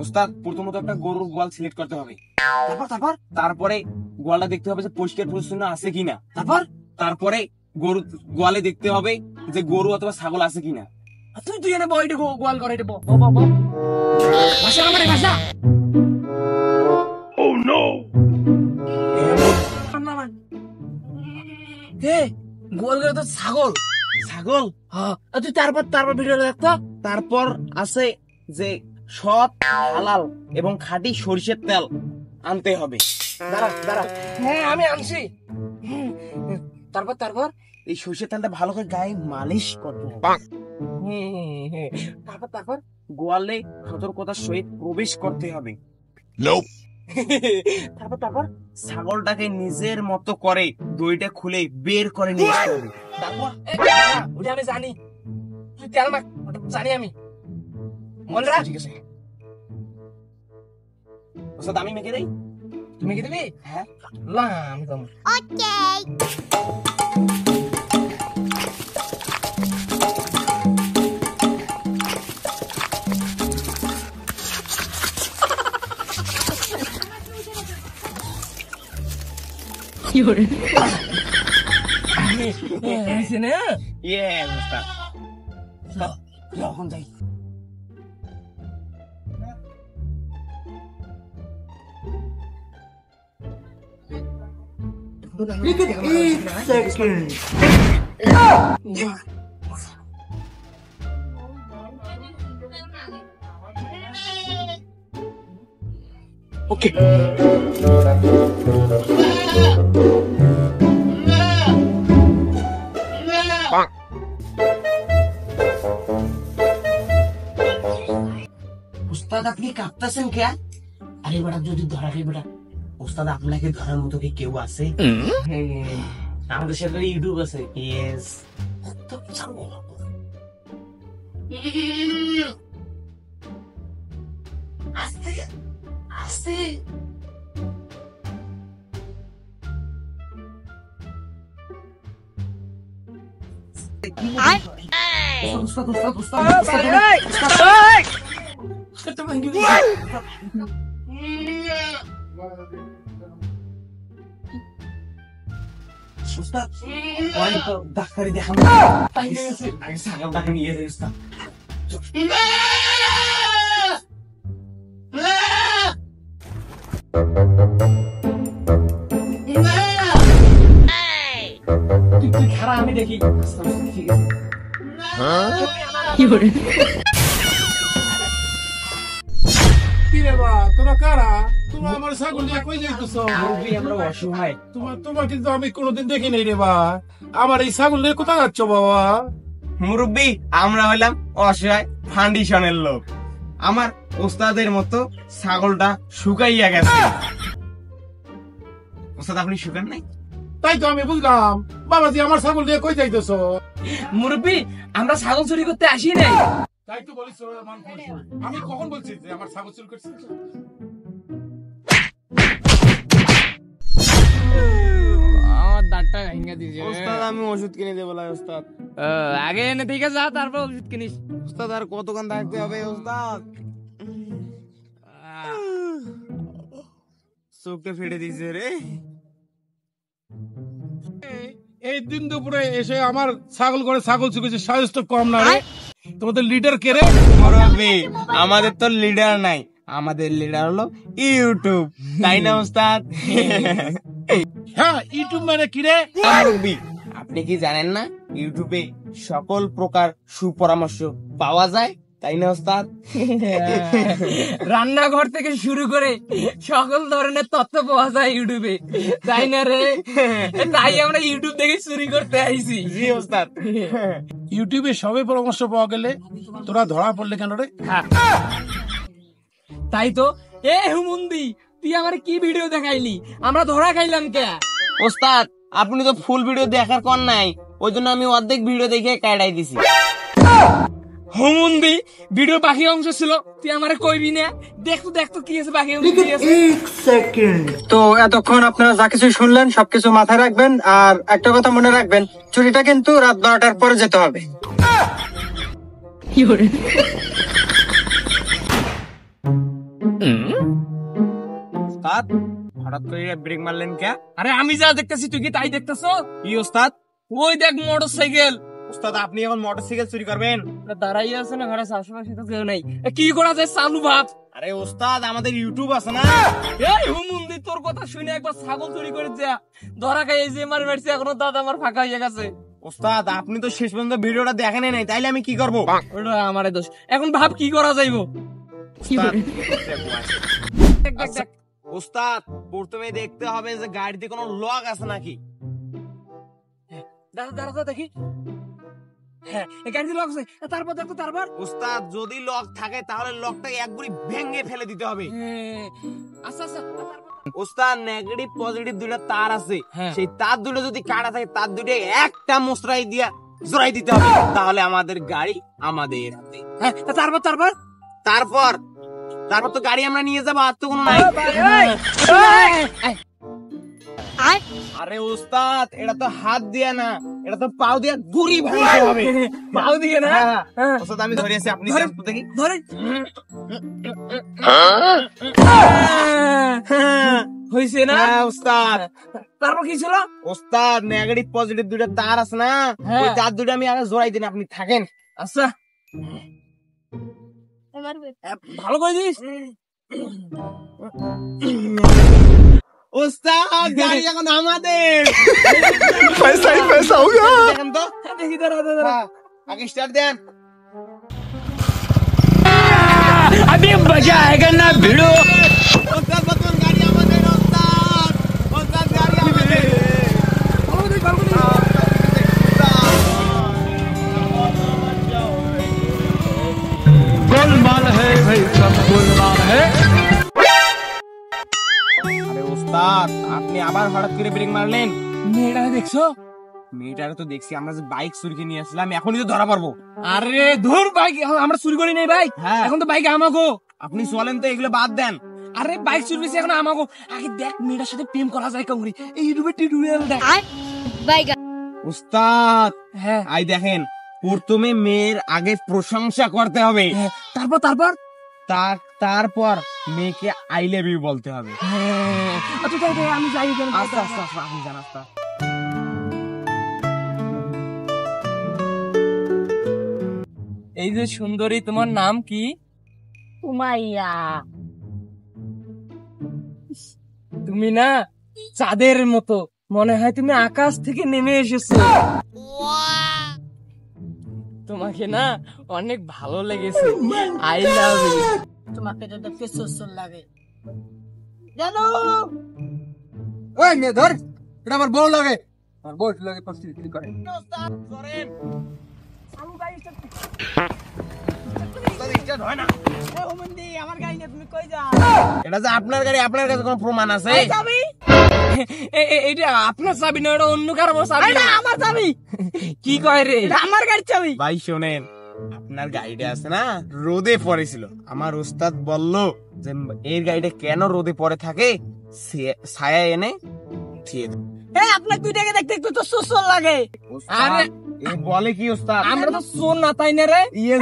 ওস্তাদ প্রথমত একটা গরুর গোয়াল সিলেক্ট করতে হবে। তারপরে গোয়ালটা দেখতে হবে যে পরিষ্কার পরিচ্ছন্ন আছে কিনা। তারপরে গরু গোয়ালে দেখতে হবে যে গরু অথবা ছাগল আছে কিনা। তুই এনে বই গোয়াল করে দেবো ভাষা আমার ভাষা। গোয়াল করে তো ছাগল ছাগল তুই তারপর ভিডিও দেখতো। তারপর আছে যে সৎ হালাল এবং খাঁটি সরিষার তেল আনতে হবে। দাঁড়া হ্যাঁ আমি আনছি। তারপর এই সরিষার তেলটা ভালো করে গায়ে মালিশ করতে হবে। তারপর গোয়ালে সতর্কতার সহিত প্রবেশ করতে হবে। তারপর ছাগলটাকে নিজের মতো করে দড়িটা খুলে বের করে নিয়ে আসতে হবে। তারপর ওটা আমি জানি, তুই তেল মাখ, ওটা জানি আমি। মনে রাখ। ঠিক আছে ওস্তাদ, আমি মেখে দেই? তুমি কি দিবি? হ্যাঁ না আমি তো ইয়েস ওস্তাদ। যখন যাই ওকে ওস্তাদ আপনি কাঁপতেছেন কে? আরে বেটা যদি ধরা খাই বেটা। ওস্তাদ আপনাকে ধরার মতো কি কেউ আছে? আমাদের সাথে ইউটিউব আছে। ইয়েস। আস্তে আস্তে ওস্তাদ অনেক তো ডাক্তারি দেখানো আগে ছাগলটাকে নিয়ে যাই ওস্তাদ। তুই খারাপ আমি দেখি। ঠিক আছে। কি রে বা তোরা কারা? তোমরা আমার ছাগল নিয়ে কই যাইতেছ? মুরব্বি, আমরা অসহায়। তোমার কিন্তু আমি কোনোদিন দেখি নাই রে বা। আমার এই ছাগল নিয়ে কোথায় যাচ্ছ বাবা? মুরব্বি, আমরা হইলাম অসহায় ফাউন্ডেশনের লোক। আমার ওস্তাদের মতো ছাগলটা শুকাইয়া গেছে। ওস্তাদ আপনি শুকান নাই? তাই তো আমি বুঝলাম। বাবাজি আমার ছাগল নিয়ে কই যাইতেছ? মুরব্বি, আমরা ছাগল চুরি করতে আসি নাই। তাই তো বলিস আমি কখন বলছি যে আমার ছাগল চুরি করছিস? আমার দাঁতটা ভেঙে দিয়েছে। ওস্তাদ আমি ওষুধ কিনে দেবো লাই ওস্তাদ। আগে এনে থেকে যা, তারপর ওষুধ কিনিস। ওস্তাদ আর কতক্ষণ থাকতে হবে ওস্তাদ? চোখটা ফেটে দিছে রে। এই দিন দুপুরে এসে আমার ছাগল করে ছাগল চুকেছে, সাহস তো কম না রে। তোমাদের লিডার কে রে? মুরব্বি, আমাদের তো লিডার নাই, আমাদের লিডার হলো ইউটিউব, তাই না ওস্তাদ? হ্যাঁ, ইউটিউব মানে কি রে? মুরব্বি, আপনি কি জানেন না ইউটিউবে সকল প্রকার সুপরামর্শ পাওয়া যায়, তাই না ওস্তাদ? রান্নাঘর থেকে শুরু করে সকল ধরনের তথ্য পাওয়া যায় ইউটিউবে, তাই না রে? তাই আমরা ইউটিউব থেকে চুরি করতে আইছি। জি ওস্তাদ। ইউটিউবে সবে পরামর্শ পাওয়া গেলে তোরা ধরা পড়লে কেন রে? তাই তো। এ হুমুন্দি, তুই আমার কি ভিডিও দেখাইলি? আমরা ধরা খাইলাম কে? ওস্তাদ আপনি তো ফুল ভিডিও দেখার কর নাই, ওই জন্য আমি অর্ধেক ভিডিও দেখে কাটাই দিছি। হুমুন্দি, ভিডিও বাকি অংশ ছিল, তুই আমারে কইবি না? দেখতো কি আছে বাকি অংশ কি আছে। তো এতক্ষণ আপনারা যা কিছু শুনলেন সবকিছু মাথায় রাখবেন, আর একটা কথা মনে রাখবেন, চুরিটা কিন্তু রাত 12টার পরে যেতে হবে। ওস্তাদ হঠাৎ করে ব্রেক মারলেন কে? আরে আমি যা দেখতেছি তুই কি তাই দেখতেছো? কি ওস্তাদ? ওই দেখ মোটরসাইকেল। ওস্তাদ আপনি এখন মোটরসাইকেল চুরি করবেন? দাঁড়াই আছে না, ঘরে আশেপাশে তো কেউ নাই। কি করা যায় চালু ভাব। আরে ওস্তাদ আমাদের ইউটিউব আছে না? এই হুমুন্দি তোর কথা শুনে একবার ছাগল চুরি করে যা ধরা খাই, এই যে মারি মারছি, এখনো দাঁত আমার ফাঁকা হয়ে গেছে। ওস্তাদ আপনি তো শেষ পর্যন্ত ভিডিওটা দেখেন নাই, তাইলে আমি কি করবো? ওটা আমারে দোষ। এখন ভাব কি করা যাইবো। ওস্তাদ, দেখ, দেখ, দেখ। ওস্তাদ প্রথমে দেখতে হবে যে গাড়িতে কোনো লক আছে নাকি। দাঁড়া দাঁড়া দাঁড়া দেখি। হ্যাঁ, এই গাড়িতে লক আছে। তারপর দেখো, তারপর ওস্তাদ যদি লক থাকে তাহলে লকটাকে একবারই ভেঙে ফেলে দিতে হবে। আচ্ছা আচ্ছা, তারপর ওস্তাদ নেগেটিভ পজিটিভ দুটো তার আছে, হ্যাঁ। সেই তার দুটো যদি কাটা থাকে তার দুটো একটা মশরাই দিয়া জোড়াই দিতে হবে, তাহলে আমাদের গাড়ি আমাদের হাতে। হ্যাঁ, তারপর তারপর তারপর তারপর তো গাড়ি আমরা নিয়ে যাবো, আর তো কোনো নাই। আরে ওস্তাদ এটা তো হাত দিয়া না, এটা তো পাও দিয়া গুড়ি ভাঙতে হবে। পাও দিয়ে না। হ্যাঁ, হ্যাঁ। ওস্তাদ আমি ধরে আছি, আপনি ধরে। দেন তো দেখি। ধরে হয়েছে না? হ্যাঁ ওস্তাদ। তারপর কি ছিল? ওস্তাদ নেগেটিভ পজিটিভ দুটো তার আছে না, হ্যাঁ। ওই তার দুটো আমি আগে জোড়াই দিন, আপনি থাকেন। আচ্ছা, ভালো করে দিস। ওস্তাদ গাড়ি এখন আমাদের। দেখেন তো। দেখি, দাঁড়া দাঁড়া। হ্যাঁ, আগে স্টার্ট দেন। ওস্তাদ বর্তমান গাড়ি আমাদের, ওস্তাদ ওস্তাদ গাড়ি আমাদের। আরে ওস্তাদ আপনি আবার হঠাৎ করে ব্রেক মারলেন। মেয়েটা দেখছো? মেয়েটারে তো দেখছি, আমরা যে বাইক চুরি নিয়ে আসলাম এখনই তো ধরা পারবো। আরে ধুর, বাইক আমরা চুরি করি নাই ভাই। হ্যাঁ। এখন তো বাইক আমাগো। আপনি চলেন তো, এগুলো বাদ দেন। আরে বাইক চুরি করেছি এখন আমাগো। আগে দেখ মেয়েটার সাথে প্রেম করা যায় কেমন, এই ইউটিউবে টিউটোরিয়াল দেখ। উস্তাদ হ্যাঁ, আই দেখেন, প্রথমে মেয়ের আগে প্রশংসা করতে হবে, হ্যাঁ, তারপর তারপর তারপর মেয়েকে আই লাভ ইউ বলতে হবে। হ্যাঁ, আচ্ছা তাই তাই, আমি যাই এখন। আস্তে আস্তে আস্তে আপনি জান আস্তে। এই যে সুন্দরী, তোমার নাম কি? উমাইয়া। তুমি না চাঁদের মতো, মনে হয় তুমি আকাশ থেকে নেমে এসেছো। তোমাকে না অনেক ভালো লেগেছে। I love you. তোমাকে তো দেখতে সুসুর লাগে জানো। ওই মেয়ে ধর, এটা আমার বউ লাগে, আমার বউ লাগে প্রস্তুতি করে। উস্তাদ করেন। উস্তাদ স্টার্ট হয় না। আমার গাড়ি নিয়ে তুমি কই যাও? এটা যে আপনার গাড়ি, আপনার কাছে কোনো প্রমাণ আছে? চাবি? এইটা আপনার চাবি না, ওটা অন্য কারো চাবি। এটা আমার চাবি। কি কয় রে? এটা আমার গাড়ির চাবি। ভাই শোনেন, আপনার গাড়িটা আছে না রোদে পড়েছিল, আমার উস্তাদ বলল যে এর গাড়িটা কেন রোদে পড়ে থাকে, ছায়া এনে থিয়ে দেব। আপনার দুইটাকে দেখতে একটু তো সুসুর লাগে। আরে এ বলে কি উস্তাদ? আমরা তো চোর না, তাই না রে? ইয়ে